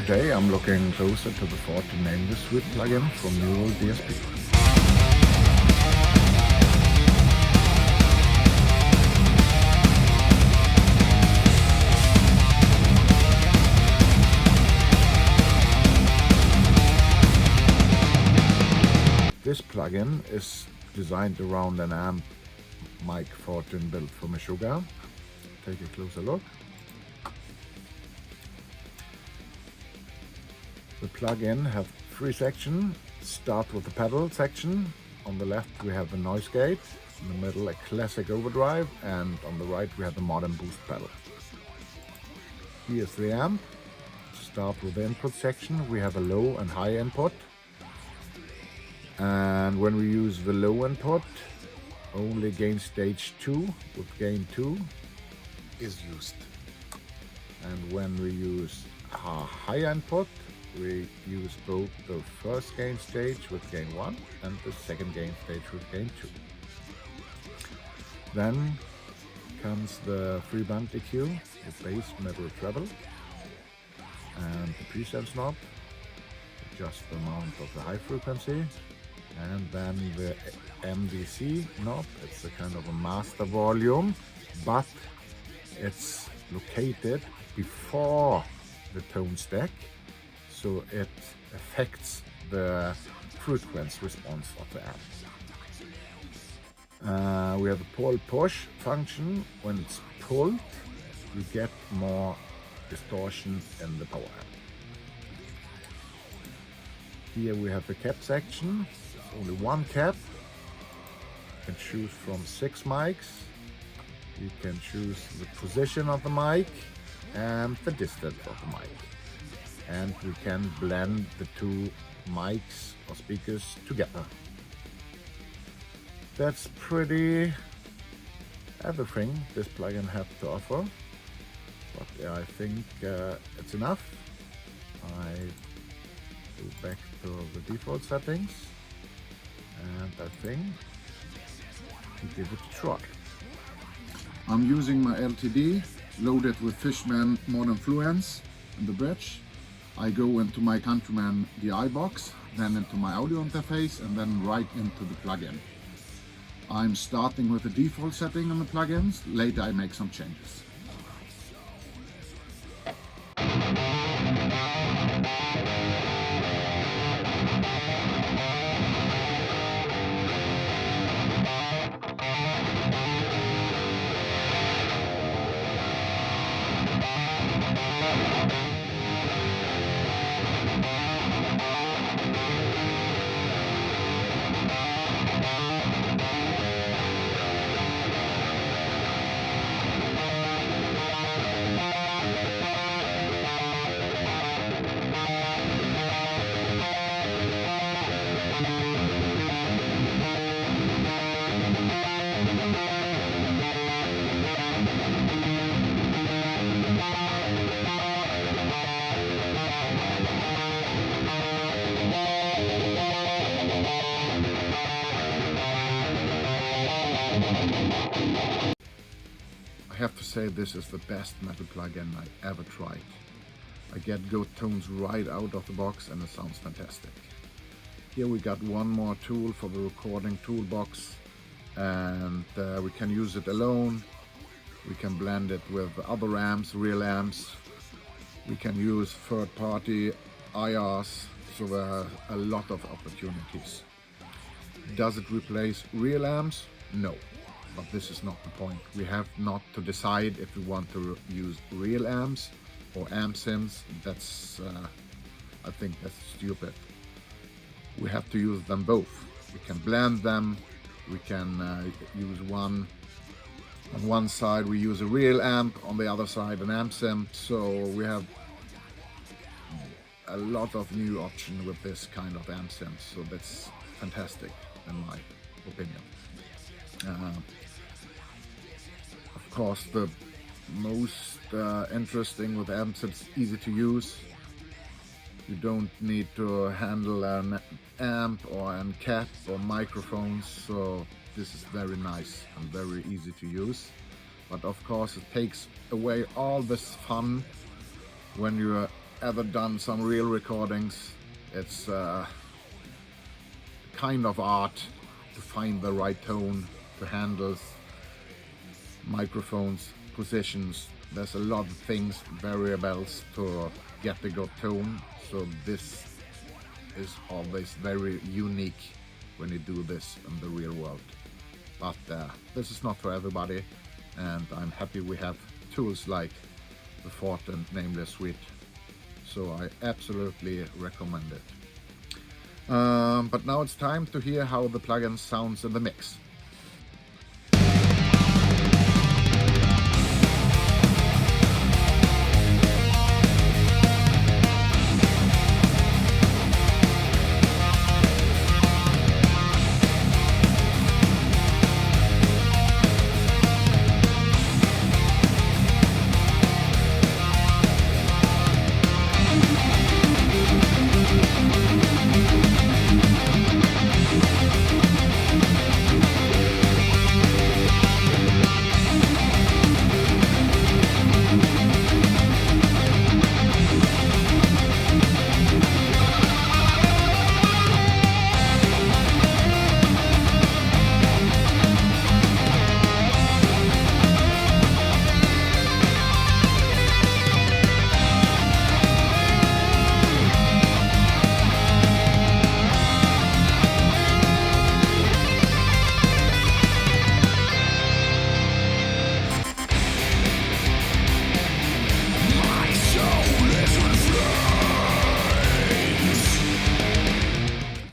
Today I'm looking closer to the Fortin Nameless Switch plugin from Neural DSP. This plugin is designed around an amp mic Fortin built from Meshuggah. Take a closer look. The plugin has three sections. Start with the pedal section. On the left we have the noise gate, in the middle a classic overdrive, and on the right we have the modern boost pedal. Here's the amp. Start with the input section. We have a low and high input. And when we use the low input, only gain stage 2 with gain 2 is used. And when we use a high input, we use both the first gain stage with gain 1 and the second gain stage with gain 2. Then comes the 3-band EQ, the bass, middle, treble, and the presence knob, adjust the amount of the high frequency, and then the MVC knob. It's a kind of a master volume, but it's located before the tone stack, so it affects the frequency response of the amp. We have a pull push function. When it's pulled, you get more distortion in the power amp. Here we have the cap section. There's only one cap. You can choose from 6 mics. You can choose the position of the mic and the distance of the mic. And we can blend the two mics or speakers together. That's pretty everything this plugin has to offer. But I think it's enough. I go back to the default settings, and I think we give it a try. I'm using my LTD loaded with Fishman Modern Fluence in the bridge. I go into my Countryman DI box, then into my audio interface, and then right into the plugin. I'm starting with the default setting on the plugins. Later I make some changes. I have to say this is the best metal plugin I ever tried. I get good tones right out of the box and it sounds fantastic. Here we got one more tool for the recording toolbox, and we can use it alone. We can blend it with other amps, real amps. We can use third-party IRs, so there are a lot of opportunities. Does it replace real amps? No. But this is not the point. We have not to decide if we want to use real amps or amp sims. That's, I think that's stupid. We have to use them both. We can blend them. We can use one. On one side we use a real amp, on the other side an amp sim. So we have a lot of new options with this kind of amp sim. So that's fantastic in my opinion. Of course, the most interesting with amps, it's easy to use. You don't need to handle an amp or a cap or microphones, so this is very nice and very easy to use. But of course it takes away all this fun when you ever done some real recordings. It's kind of art to find the right tone, to handle microphones, positions. There's a lot of things, variables to get the good tone. So this is always very unique when you do this in the real world. But this is not for everybody, and I'm happy we have tools like the Fortin Nameless suite. So I absolutely recommend it. But now it's time to hear how the plugin sounds in the mix.